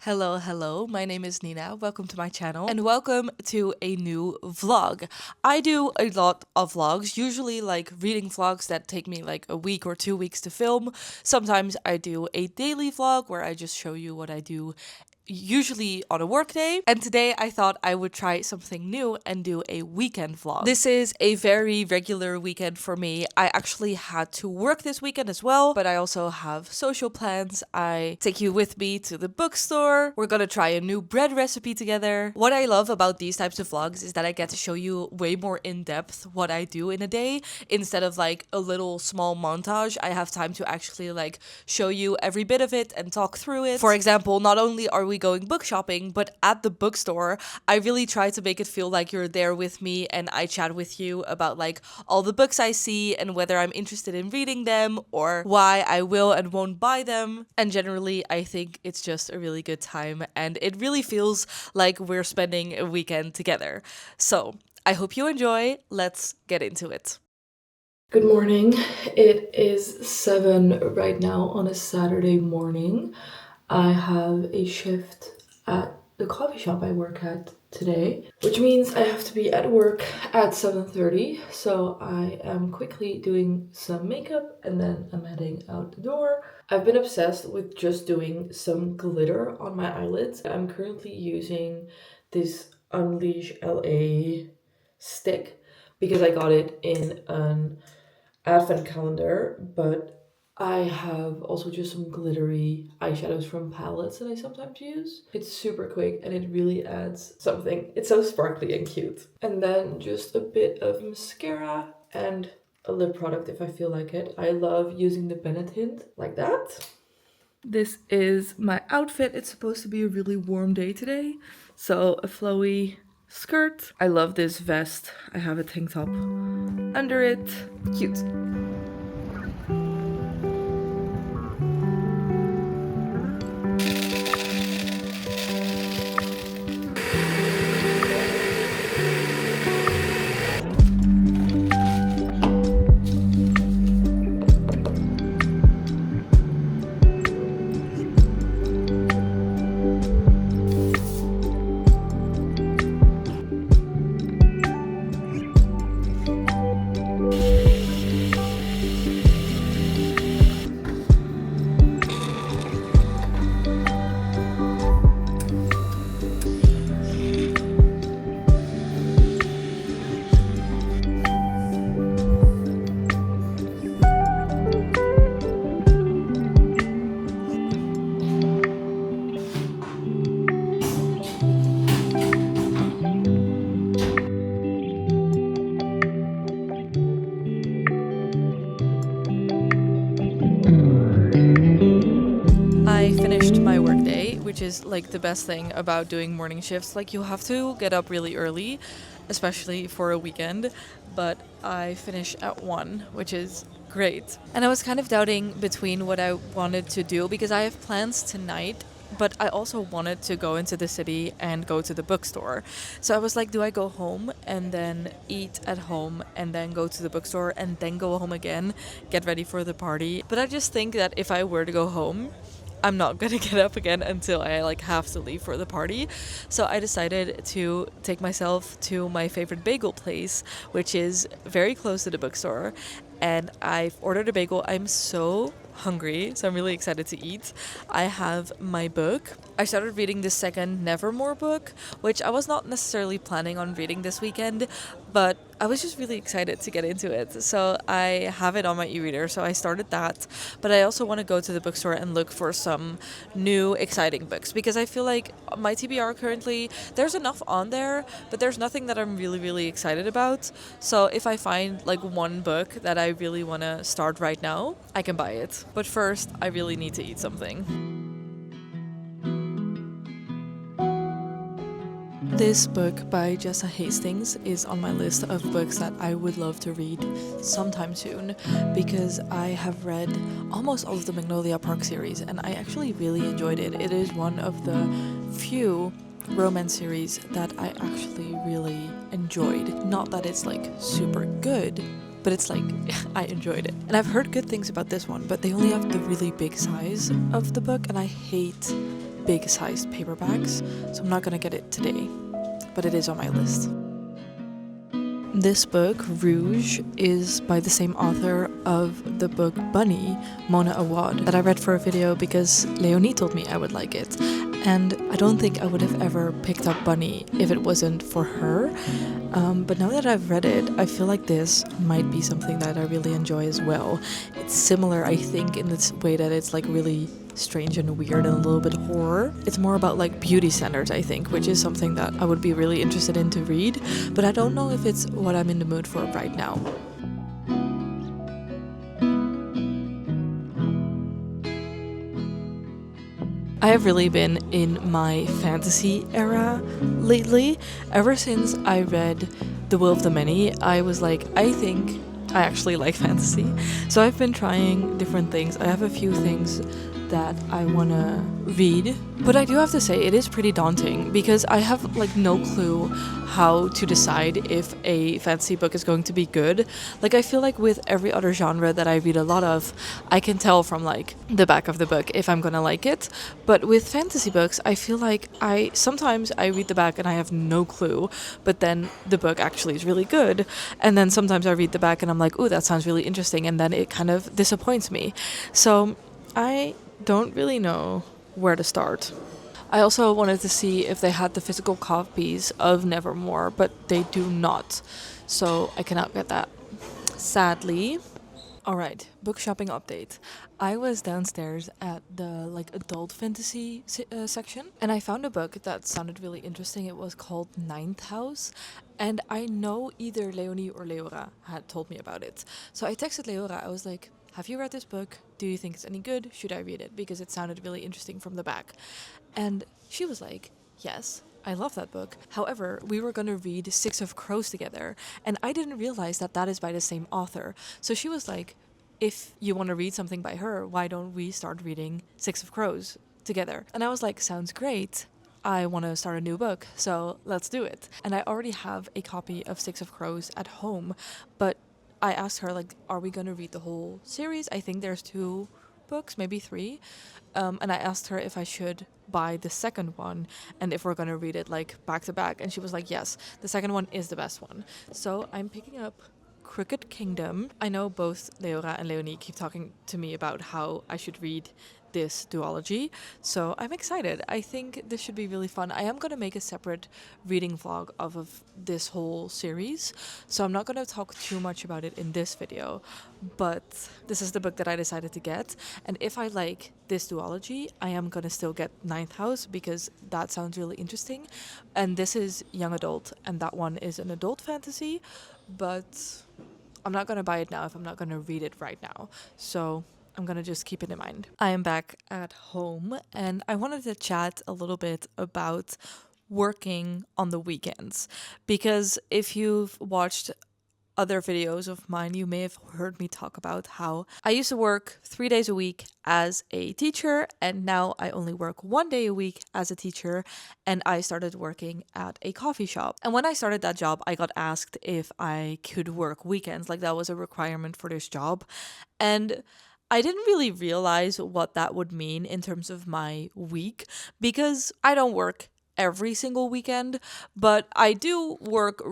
Hello, my name is Nina. Welcome to my channel and welcome to a new vlog. I do a lot of vlogs, usually like reading vlogs that take me like a week or 2 weeks to film. Sometimes I do a daily vlog where I just show you what I do usually on a work day. And today I thought I would try something new and do a weekend vlog. This is a very regular weekend for me. I actually had to work this weekend as well, but I also have social plans. I take you with me to the bookstore. We're gonna try a new bread recipe together. What I love about these types of vlogs is that I get to show you way more in depth what I do in a day instead of like a little small montage. I have time to actually like show you every bit of it and talk through it. For example, not only are we going book shopping, but at the bookstore, I really try to make it feel like you're there with me and I chat with you about like all the books I see and whether I'm interested in reading them or why I will and won't buy them. And generally, I think it's just a really good time and it really feels like we're spending a weekend together. So I hope you enjoy. Let's get into it. Good morning. It is 7 right now on a Saturday morning. I have a shift at the coffee shop I work at today, which means I have to be at work at 7:30. So I am quickly doing some makeup and then I'm heading out the door. I've been obsessed with just doing some glitter on my eyelids. I'm currently using this Unleash LA stick because I got it in an advent calendar, but I have also just some glittery eyeshadows from palettes that I sometimes use. It's super quick and it really adds something. It's so sparkly and cute. And then just a bit of mascara and a lip product if I feel like it. I love using the Bennett tint like that. This is my outfit. It's supposed to be a really warm day today, so a flowy skirt. I love this vest. I have a tank top under it. Cute. I finished my workday, which is like the best thing about doing morning shifts. Like you have to get up really early, especially for a weekend, but I finish at 1, which is great. And I was kind of doubting between what I wanted to do because I have plans tonight, but I also wanted to go into the city and go to the bookstore. So I was like, do I go home and then eat at home and then go to the bookstore and then go home again, get ready for the party? But I just think that if I were to go home, I'm not gonna get up again until I like have to leave for the party. So I decided to take myself to my favorite bagel place, which is very close to the bookstore. And I've ordered a bagel. I'm so hungry, so I'm really excited to eat. I have my book. I started reading the second Nevermore book, which I was not necessarily planning on reading this weekend, but I was just really excited to get into it. So I have it on my e-reader, so I started that. But I also want to go to the bookstore and look for some new exciting books because I feel like my TBR currently, there's enough on there, but there's nothing that I'm really excited about. So if I find like one book that I really want to start right now, I can buy it. But first, I really need to eat something. This book by Jessa Hastings is on my list of books that I would love to read sometime soon because I have read almost all of the Magnolia Park series and I actually really enjoyed it. It is one of the few romance series that I actually really enjoyed. Not that it's like super good, but it's like, I enjoyed it. And I've heard good things about this one, but they only have the really big size of the book and I hate big sized paperbacks, so I'm not gonna get it today, but it is on my list. This book, Rouge, is by the same author of the book Bunny, Mona Awad, that I read for a video because Leonie told me I would like it. And I don't think I would have ever picked up Bunny if it wasn't for her. But now that I've read it, I feel like this might be something that I really enjoy as well. It's similar, I think, in this way that it's like really strange and weird and a little bit horror. It's more about like beauty standards, I think, which is something that I would be really interested in to read, but I don't know if it's what I'm in the mood for right now. I have really been in my fantasy era lately. Ever since I read The Will of the Many, I was like, I think I actually like fantasy. So I've been trying different things. I have a few things that I want to read, but I do have to say it is pretty daunting because I have like no clue how to decide if a fantasy book is going to be good. Like I feel like with every other genre that I read a lot of, I can tell from like the back of the book if I'm gonna like it, but with fantasy books I feel like sometimes I read the back and I have no clue, but then the book actually is really good, and then sometimes I read the back and I'm like, ooh, that sounds really interesting, and then it kind of disappoints me. So I don't really know where to start. I also wanted to see if they had the physical copies of Nevermore, but they do not, so I cannot get that, sadly. Alright, book shopping update. I was downstairs at the like adult fantasy section, and I found a book that sounded really interesting. It was called Ninth House, and I know either Leonie or Leora had told me about it. So I texted Leora, I was like, have you read this book? Do you think it's any good? Should I read it? Because it sounded really interesting from the back. And she was like, yes, I love that book. However, we were going to read Six of Crows together, and I didn't realize that that is by the same author. So she was like, if you want to read something by her, why don't we start reading Six of Crows together? And I was like, sounds great. I want to start a new book, so let's do it. And I already have a copy of Six of Crows at home, but I asked her, like, are we going to read the whole series? I think there's 2 books, maybe 3. And I asked her if I should buy the second one and if we're going to read it, like, back to back. And she was like, yes, the second one is the best one. So I'm picking up Crooked Kingdom. I know both Leora and Leonie keep talking to me about how I should read this duology, so I'm excited. I think this should be really fun. I am going to make a separate reading vlog of this whole series, so I'm not going to talk too much about it in this video, but this is the book that I decided to get, and if I like this duology, I am going to still get Ninth House because that sounds really interesting, and this is young adult and that one is an adult fantasy, but I'm not going to buy it now if I'm not going to read it right now, so I'm gonna just keep it in mind. I am back at home and I wanted to chat a little bit about working on the weekends, because if you've watched other videos of mine, you may have heard me talk about how I used to work 3 days a week as a teacher, and now I only work 1 day a week as a teacher, and I started working at a coffee shop. And when I started that job, I got asked if I could work weekends, like that was a requirement for this job. And I didn't really realize what that would mean in terms of my week, because I don't work every single weekend, but I do work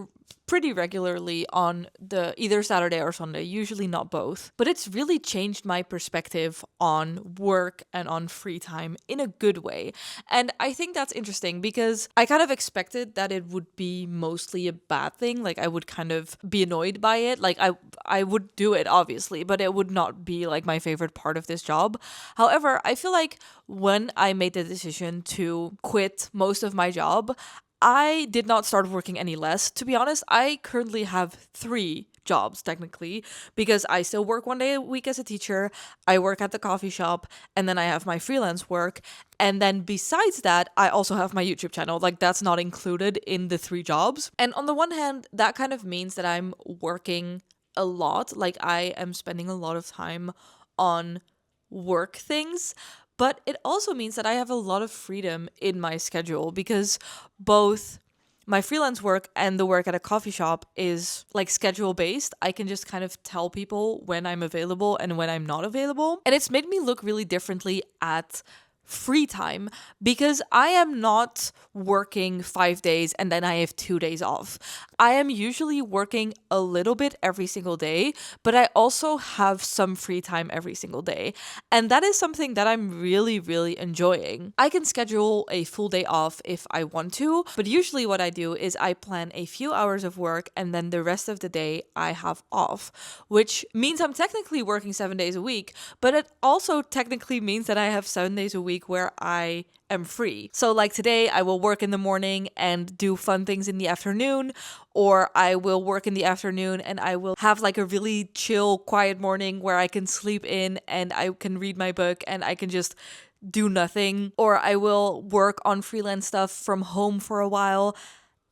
pretty regularly on the either Saturday or Sunday, usually not both. But it's really changed my perspective on work and on free time in a good way. And I think that's interesting because I kind of expected that it would be mostly a bad thing. Like I would kind of be annoyed by it. Like I would do it obviously, but it would not be like my favorite part of this job. However, I feel like when I made the decision to quit most of my job, I did not start working any less. To be honest, I currently have 3 jobs technically, because I still work 1 day a week as a teacher, I work at the coffee shop, and then I have my freelance work. And then besides that, I also have my YouTube channel. Like that's not included in the 3 jobs. And on the one hand, that kind of means that I'm working a lot. Like I am spending a lot of time on work things. But it also means that I have a lot of freedom in my schedule, because both my freelance work and the work at a coffee shop is like schedule based. I can just kind of tell people when I'm available and when I'm not available. And it's made me look really differently at free time because I am not working 5 days and then I have 2 days off. I am usually working a little bit every single day, but I also have some free time every single day. And that is something that I'm really, really enjoying. I can schedule a full day off if I want to, but usually what I do is I plan a few hours of work and then the rest of the day I have off, which means I'm technically working 7 days a week, but it also technically means that I have 7 days a week where I am free. So like today, I will work in the morning and do fun things in the afternoon, or I will work in the afternoon and I will have like a really chill, quiet morning where I can sleep in and I can read my book and I can just do nothing, or I will work on freelance stuff from home for a while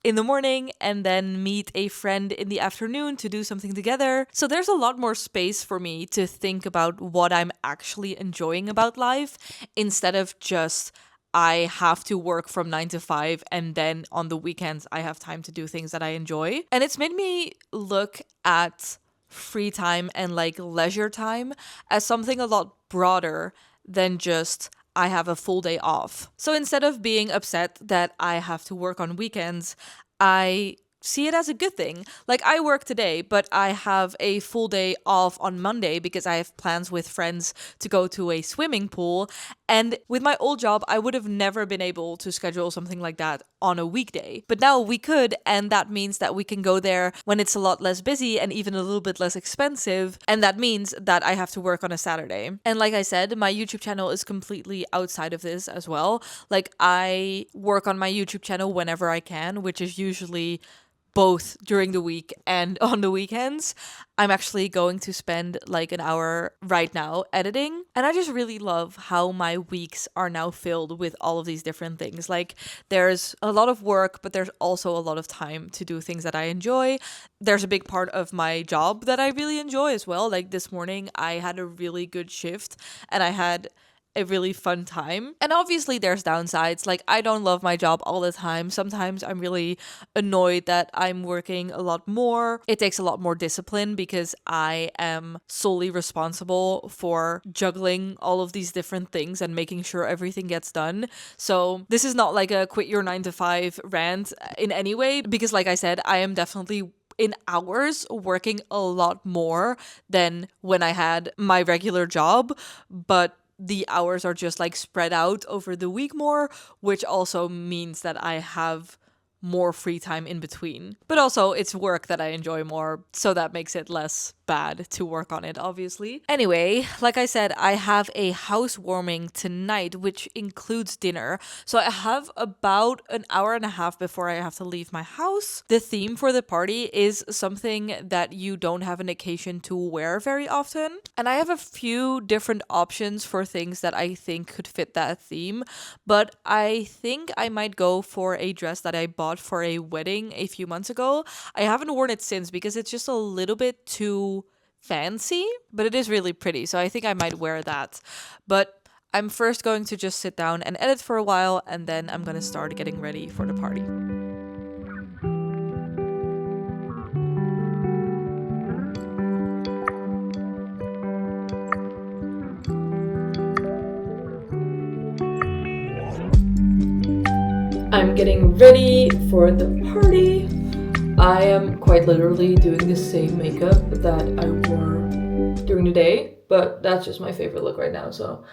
in the morning and then meet a friend in the afternoon to do something together. So there's a lot more space for me to think about what I'm actually enjoying about life instead of just I have to work from 9 to 5 and then on the weekends I have time to do things that I enjoy. And it's made me look at free time and like leisure time as something a lot broader than just I have a full day off. So instead of being upset that I have to work on weekends, I see it as a good thing. Like I work today, but I have a full day off on Monday because I have plans with friends to go to a swimming pool. And with my old job, I would have never been able to schedule something like that on a weekday. But now we could, and that means that we can go there when it's a lot less busy and even a little bit less expensive. And that means that I have to work on a Saturday. And like I said, my YouTube channel is completely outside of this as well. Like I work on my YouTube channel whenever I can, which is usually both during the week and on the weekends. I'm actually going to spend like an hour right now editing. And I just really love how my weeks are now filled with all of these different things. Like there's a lot of work, but there's also a lot of time to do things that I enjoy. There's a big part of my job that I really enjoy as well. Like this morning, I had a really good shift and I had a really fun time. And obviously there's downsides. Like I don't love my job all the time. Sometimes I'm really annoyed that I'm working a lot more. It takes a lot more discipline because I am solely responsible for juggling all of these different things and making sure everything gets done. So this is not like a quit your 9 to 5 rant in any way, because like I said, I am definitely in hours working a lot more than when I had my regular job, but the hours are just like spread out over the week more, which also means that I have more free time in between. But also it's work that I enjoy more, so that makes it less bad to work on it, obviously. Anyway, like I said, I have a housewarming tonight, which includes dinner. So I have about an hour and a half before I have to leave my house. The theme for the party is something that you don't have an occasion to wear very often. And I have a few different options for things that I think could fit that theme. But I think I might go for a dress that I bought for a wedding a few months ago. I haven't worn it since because it's just a little bit too fancy, but it is really pretty, so I think I might wear that. But I'm first going to just sit down and edit for a while, and then I'm gonna start getting ready for the party. I'm getting ready for the party. I am quite literally doing the same makeup that I wore during the day, but that's just my favorite look right now, so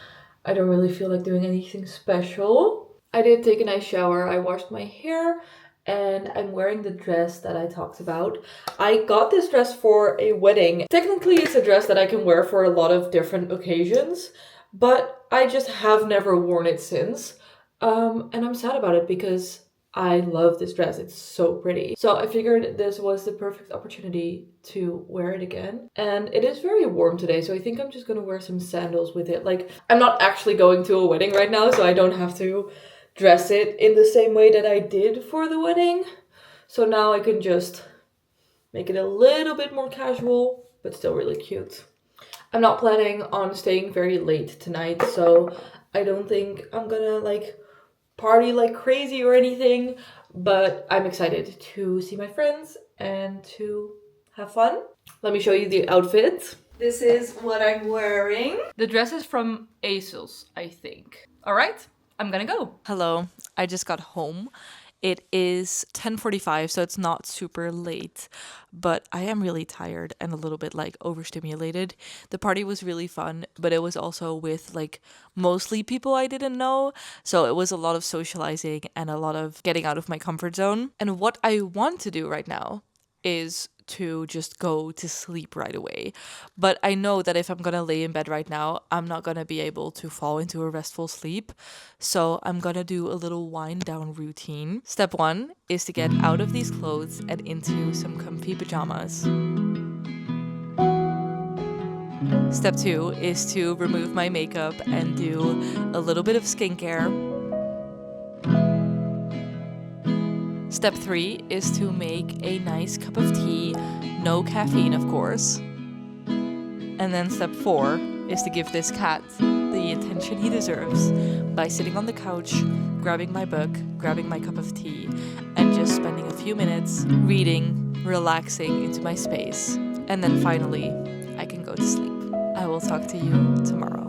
I don't really feel like doing anything special. I did take a nice shower, I washed my hair, and I'm wearing the dress that I talked about. I got this dress for a wedding. Technically, it's a dress that I can wear for a lot of different occasions, but I just have never worn it since. And I'm sad about it because I love this dress. It's so pretty. So I figured this was the perfect opportunity to wear it again. And it is very warm today, so I think I'm just gonna wear some sandals with it. Like, I'm not actually going to a wedding right now, so I don't have to dress it in the same way that I did for the wedding. So now I can just make it a little bit more casual, but still really cute. I'm not planning on staying very late tonight, so I don't think I'm gonna like party like crazy or anything, but I'm excited to see my friends and to have fun. Let me show you the outfit. This is what I'm wearing. The dress is from ASOS, I think. All right, I'm gonna go. Hello, I just got home. It is 10:45, so it's not super late, but I am really tired and a little bit like overstimulated. The party was really fun, but it was also with like mostly people I didn't know, so it was a lot of socializing and a lot of getting out of my comfort zone. And what I want to do right now is to just go to sleep right away. But I know that if I'm gonna lay in bed right now, I'm not gonna be able to fall into a restful sleep. So I'm gonna do a little wind down routine. Step one is to get out of these clothes and into some comfy pajamas. Step two is to remove my makeup and do a little bit of skincare. Step three is to make a nice cup of tea, no caffeine, of course. And then step four is to give this cat the attention he deserves by sitting on the couch, grabbing my book, grabbing my cup of tea, and just spending a few minutes reading, relaxing into my space. And then finally, I can go to sleep. I will talk to you tomorrow.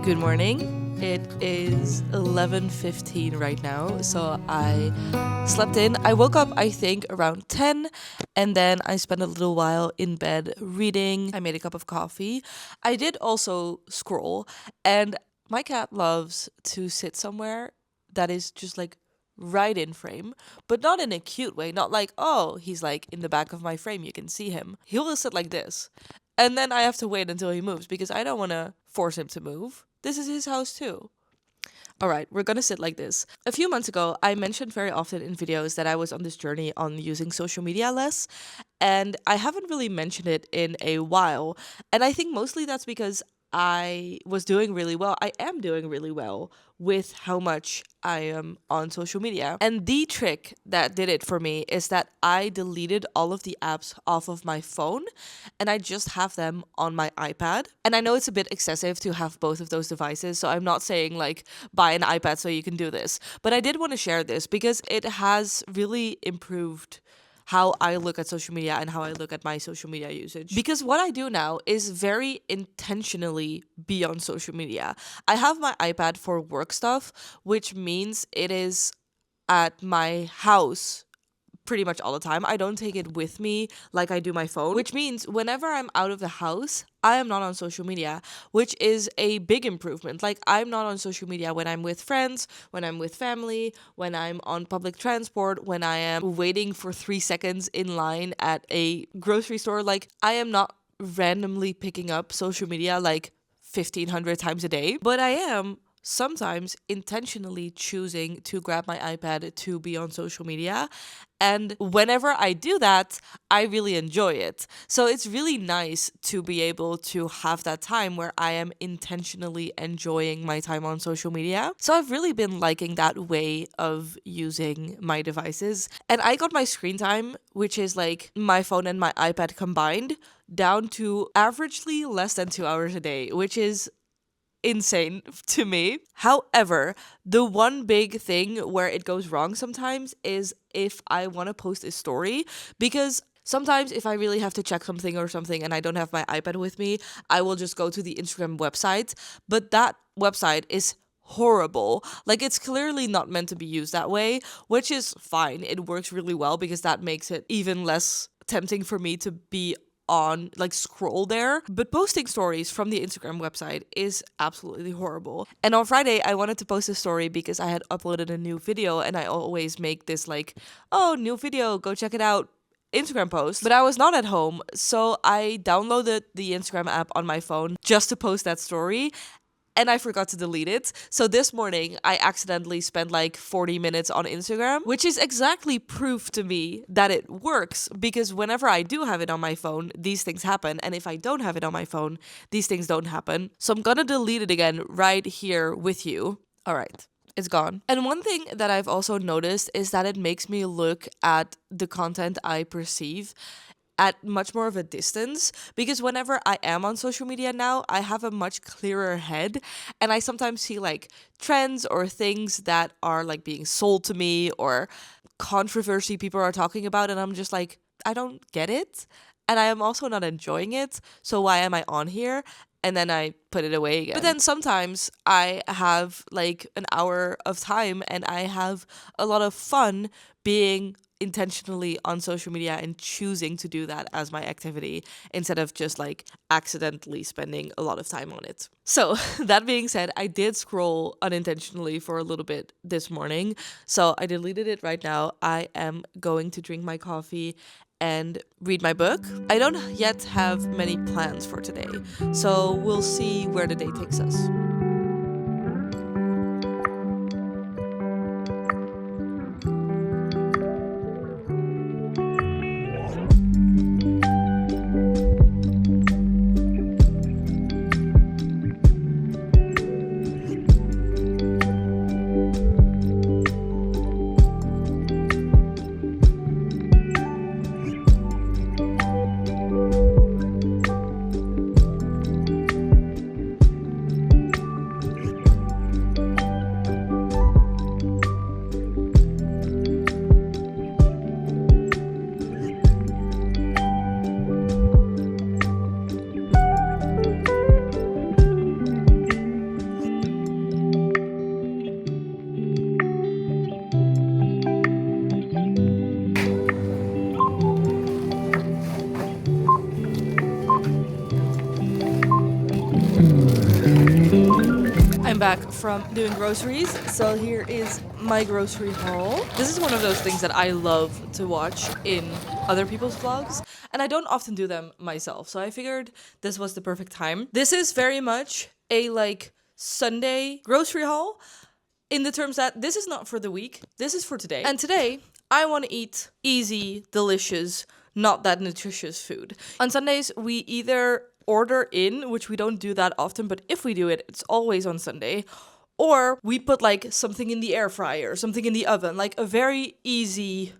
Good morning. It is 11:15 right now, so I slept in. I woke up, I think, around 10, and then I spent a little while in bed reading. I made a cup of coffee. I did also scroll, and my cat loves to sit somewhere that is just like right in frame, but not in a cute way. Not like, oh, he's like in the back of my frame, you can see him. He will sit like this. And then I have to wait until he moves because I don't want to force him to move. This is his house too. All right, we're gonna sit like this. A few months ago, I mentioned very often in videos that I was on this journey on using social media less, and I haven't really mentioned it in a while. And I think mostly that's because I was doing really well. I am doing really well with how much I am on social media. And the trick that did it for me is that I deleted all of the apps off of my phone and I just have them on my iPad. And I know it's a bit excessive to have both of those devices, so I'm not saying like buy an iPad so you can do this. But I did want to share this because it has really improved how I look at social media and how I look at my social media usage. Because what I do now is very intentionally be on social media. I have my iPad for work stuff, which means it is at my house pretty much all the time. I don't take it with me like I do my phone, which means whenever I'm out of the house, I am not on social media, which is a big improvement. Like, I'm not on social media when I'm with friends, when I'm with family, when I'm on public transport, when I am waiting for 3 seconds in line at a grocery store. Like, I am not randomly picking up social media like 1,500 times a day, but I am sometimes intentionally choosing to grab my iPad to be on social media. And whenever I do that, I really enjoy it. So it's really nice to be able to have that time where I am intentionally enjoying my time on social media. So I've really been liking that way of using my devices. And I got my screen time, which is like my phone and my iPad combined, down to averagely less than 2 hours a day, which is insane to me. However, the one big thing where it goes wrong sometimes is if I want to post a story, because sometimes if I really have to check something or something and I don't have my iPad with me, I will just go to the Instagram website, but that website is horrible. Like, it's clearly not meant to be used that way, which is fine. It works really well because that makes it even less tempting for me to be on like scroll there. But posting stories from the Instagram website is absolutely horrible. And on Friday I wanted to post a story because I had uploaded a new video, and I always make this like, oh, new video, go check it out Instagram post. But I was not at home, so I downloaded the Instagram app on my phone just to post that story, and I forgot to delete it. So this morning, I accidentally spent like 40 minutes on Instagram, which is exactly proof to me that it works, because whenever I do have it on my phone, these things happen. And if I don't have it on my phone, these things don't happen. So I'm gonna delete it again right here with you. All right. It's gone. And one thing that I've also noticed is that it makes me look at the content I perceive at much more of a distance, because whenever I am on social media now, I have a much clearer head, and I sometimes see like trends or things that are like being sold to me, or controversy people are talking about, and I'm just like, I don't get it, and I am also not enjoying it, so why am I on here? And then I put it away again. But then sometimes I have like an hour of time and I have a lot of fun being intentionally on social media and choosing to do that as my activity instead of just like accidentally spending a lot of time on it. So that being said, I did scroll unintentionally for a little bit this morning. So I deleted it right now. I am going to drink my coffee and read my book. I don't yet have many plans for today, so we'll see where the day takes us. I'm back from doing groceries, so here is my grocery haul. This is one of those things that I love to watch in other people's vlogs, and I don't often do them myself, so I figured this was the perfect time. This is very much a like Sunday grocery haul, in the terms that this is not for the week, this is for today. And today, I want to eat easy, delicious, not that nutritious food. On Sundays, we either order in, which we don't do that often, but if we do it, it's always on Sunday, or we put like something in the air fryer, something in the oven, like a very easy,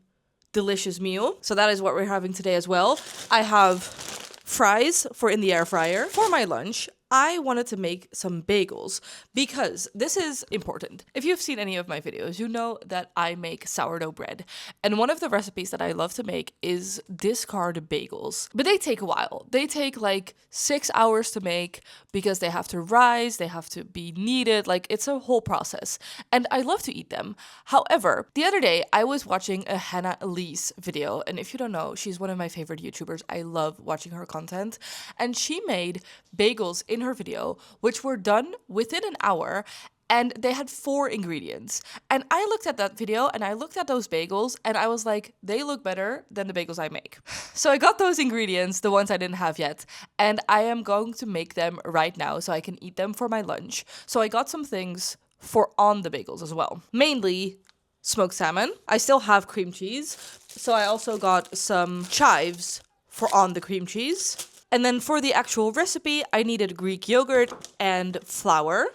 delicious meal. So that is what we're having today as well. I have fries for in the air fryer. For my lunch, I wanted to make some bagels because this is important. If you've seen any of my videos, you know that I make sourdough bread. And one of the recipes that I love to make is discard bagels. But they take a while. They take like 6 hours to make because they have to rise, they have to be kneaded, like it's a whole process. And I love to eat them. However, the other day I was watching a Hannah Elise video. And if you don't know, she's one of my favorite YouTubers. I love watching her content. And she made bagels in her video, which were done within an hour, and they had 4 ingredients. And I looked at that video and I looked at those bagels and I was like, they look better than the bagels I make. So I got those ingredients, the ones I didn't have yet, and I am going to make them right now so I can eat them for my lunch. So I got some things for on the bagels as well. Mainly smoked salmon. I still have cream cheese. So I also got some chives for on the cream cheese. And then for the actual recipe, I needed Greek yogurt and flour,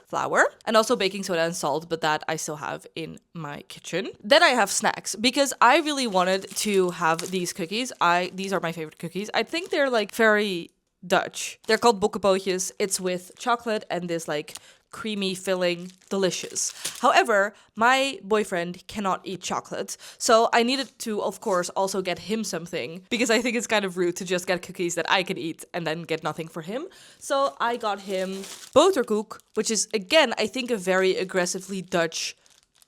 and also baking soda and salt, but that I still have in my kitchen. Then I have snacks because I really wanted to have these cookies. These are my favorite cookies. I think they're like very Dutch. They're called bokkenbootjes. It's with chocolate and this like creamy filling, delicious. However, my boyfriend cannot eat chocolate, so I needed to, of course, also get him something because I think it's kind of rude to just get cookies that I can eat and then get nothing for him. So I got him boterkoek, which is, again, I think a very aggressively Dutch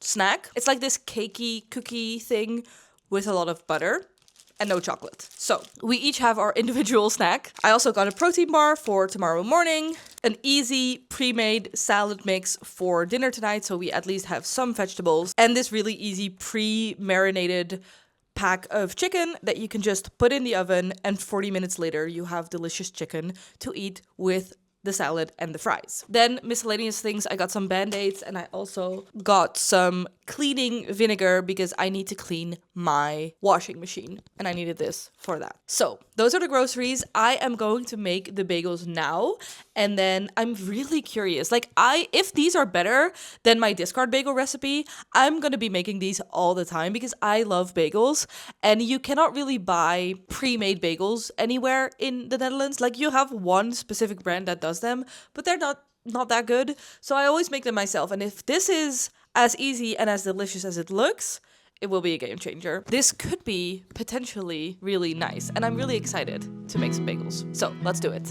snack. It's like this cakey cookie thing with a lot of butter and no chocolate. So we each have our individual snack. I also got a protein bar for tomorrow morning, an easy pre-made salad mix for dinner tonight, so we at least have some vegetables, and this really easy pre-marinated pack of chicken that you can just put in the oven, and 40 minutes later you have delicious chicken to eat with the salad and the fries. Then miscellaneous things, I got some Band-Aids and I also got some cleaning vinegar because I need to clean my washing machine, and I needed this for that. So those are the groceries. I am going to make the bagels now, and then I'm really curious. Like, if these are better than my discard bagel recipe, I'm gonna be making these all the time because I love bagels, and you cannot really buy pre-made bagels anywhere in the Netherlands. Like, you have one specific brand that does them, but they're not that good. So I always make them myself, and if this is as easy and as delicious as it looks, it will be a game changer. This could be potentially really nice, and I'm really excited to make some bagels. So let's do it.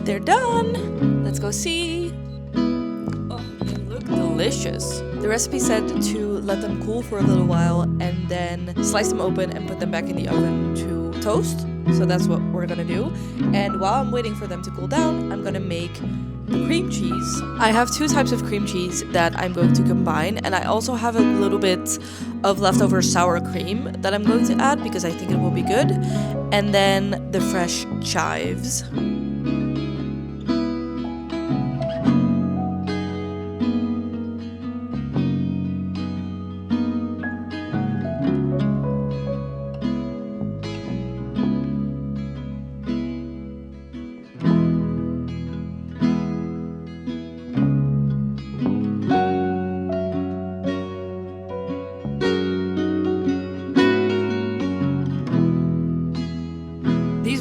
They're done. Let's go see. Oh, they look delicious. The recipe said to let them cool for a little while and then slice them open and put them back in the oven to toast. So that's what we're gonna do. And while I'm waiting for them to cool down, I'm gonna make the cream cheese. I have 2 types of cream cheese that I'm going to combine, and I also have a little bit of leftover sour cream that I'm going to add because I think it will be good. And then the fresh chives.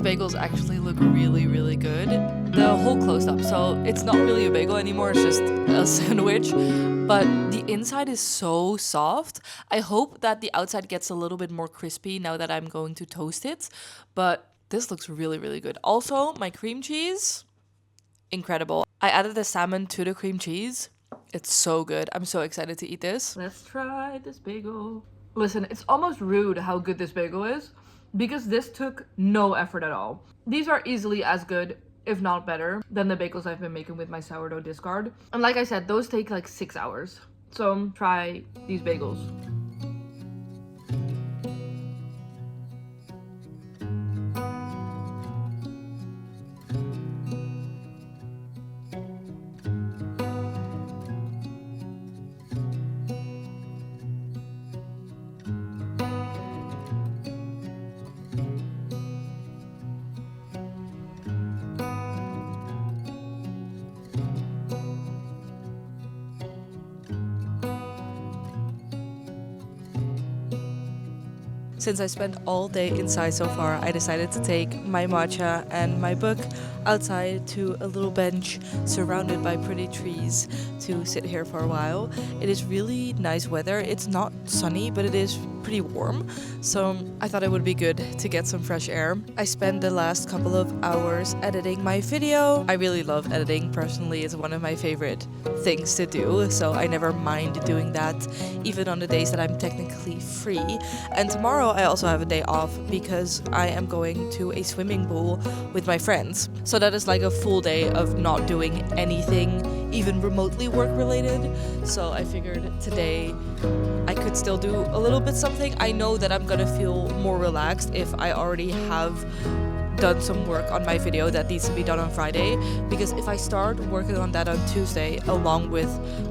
Bagels actually look really good. The hole closed up, so it's not really a bagel anymore, it's just a sandwich, but the inside is so soft. I hope that the outside gets a little bit more crispy now that I'm going to toast it, but this looks really good. Also, my cream cheese, incredible. I added the salmon to the cream cheese. It's so good. I'm so excited to eat this. Let's try this bagel. Listen, it's almost rude how good this bagel is, because this took no effort at all. These are easily as good, if not better, than the bagels I've been making with my sourdough discard. And like I said, those take like 6 hours. So try these bagels. Since I spent all day inside so far, I decided to take my matcha and my book outside to a little bench surrounded by pretty trees to sit here for a while. It is really nice weather. It's not sunny, but it is pretty warm, so I thought it would be good to get some fresh air. I spent the last couple of hours editing my video. I really love editing. Personally, it's one of my favorite things to do, so I never mind doing that, even on the days that I'm technically free. And tomorrow I also have a day off because I am going to a swimming pool with my friends. So that is like a full day of not doing anything, even remotely work related. So I figured today I could still do a little bit something. I know that I'm gonna feel more relaxed if I already have done some work on my video that needs to be done on Friday, because if I start working on that on Tuesday along with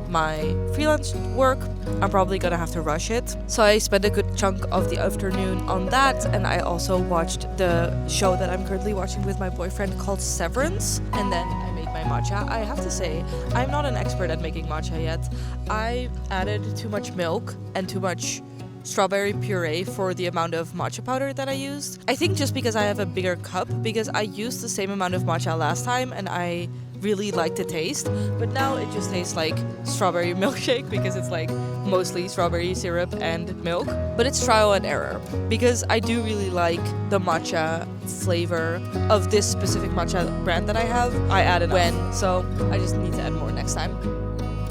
my freelance work, I'm probably gonna have to rush it. So I spent a good chunk of the afternoon on that, and I also watched the show that I'm currently watching with my boyfriend called Severance, and then I made my matcha. I have to say, I'm not an expert at making matcha yet. I added too much milk and too much strawberry puree for the amount of matcha powder that I used. I think just because I have a bigger cup, because I used the same amount of matcha last time and I really liked the taste, but now it just tastes like strawberry milkshake because it's like mostly strawberry syrup and milk. But it's trial and error because I do really like the matcha flavor of this specific matcha brand that I have. I added when, so I just need to add more next time.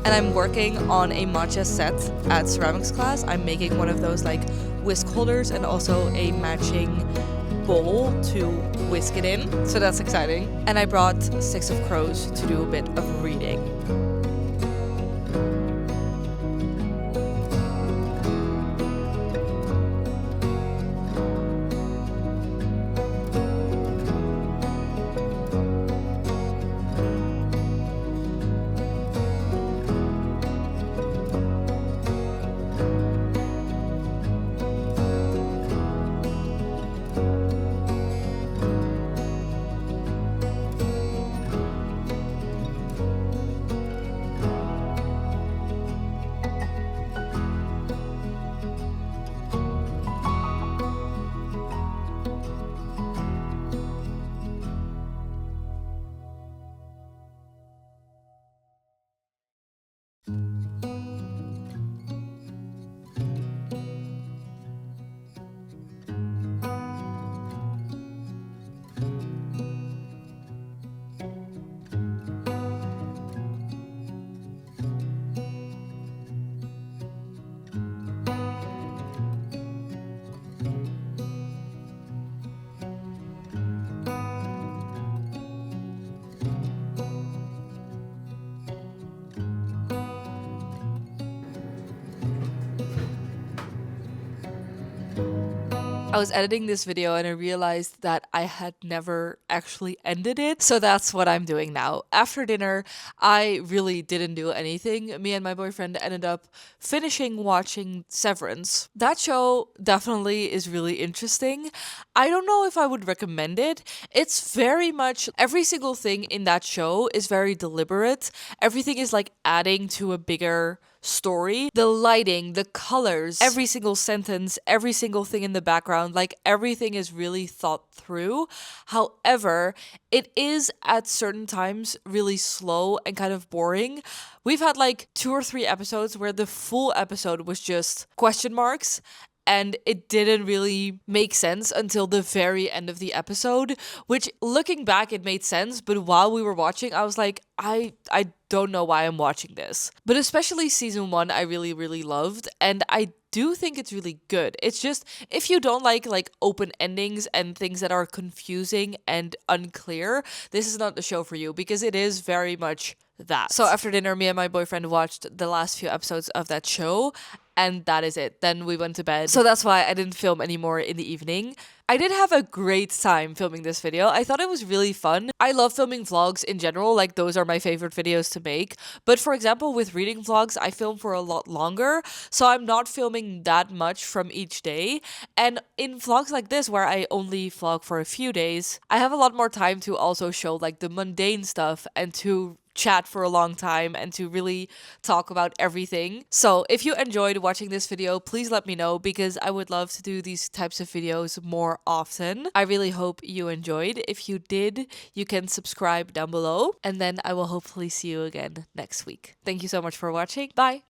And I'm working on a matcha set at ceramics class. I'm making one of those like whisk holders and also a matching bowl to whisk it in. So that's exciting. And I brought Six of Crows to do a bit of reading. I was editing this video and I realized that I had never actually ended it. So that's what I'm doing now. After dinner, I really didn't do anything. Me and my boyfriend ended up finishing watching Severance. That show definitely is really interesting. I don't know if I would recommend it. It's very much, every single thing in that show is very deliberate. Everything is like adding to a bigger story. The lighting, the colors, every single sentence, every single thing in the background, like everything is really thought through. However, it is at certain times really slow and kind of boring. We've had like 2 or 3 episodes where the full episode was just question marks. And it didn't really make sense until the very end of the episode, which looking back, it made sense. But while we were watching, I was like, I don't know why I'm watching this. But especially season 1, I really, really loved. And I do think it's really good. It's just, if you don't like open endings and things that are confusing and unclear, this is not the show for you because it is very much that. So after dinner, me and my boyfriend watched the last few episodes of that show. And that is it. Then we went to bed. So that's why I didn't film anymore in the evening. I did have a great time filming this video. I thought it was really fun. I love filming vlogs in general. Like, those are my favorite videos to make. But for example, with reading vlogs, I film for a lot longer. So I'm not filming that much from each day. And in vlogs like this, where I only vlog for a few days, I have a lot more time to also show like the mundane stuff and to chat for a long time and to really talk about everything. So if you enjoyed watching this video, please let me know because I would love to do these types of videos more often. I really hope you enjoyed. If you did, you can subscribe down below and then I will hopefully see you again next week. Thank you so much for watching. Bye!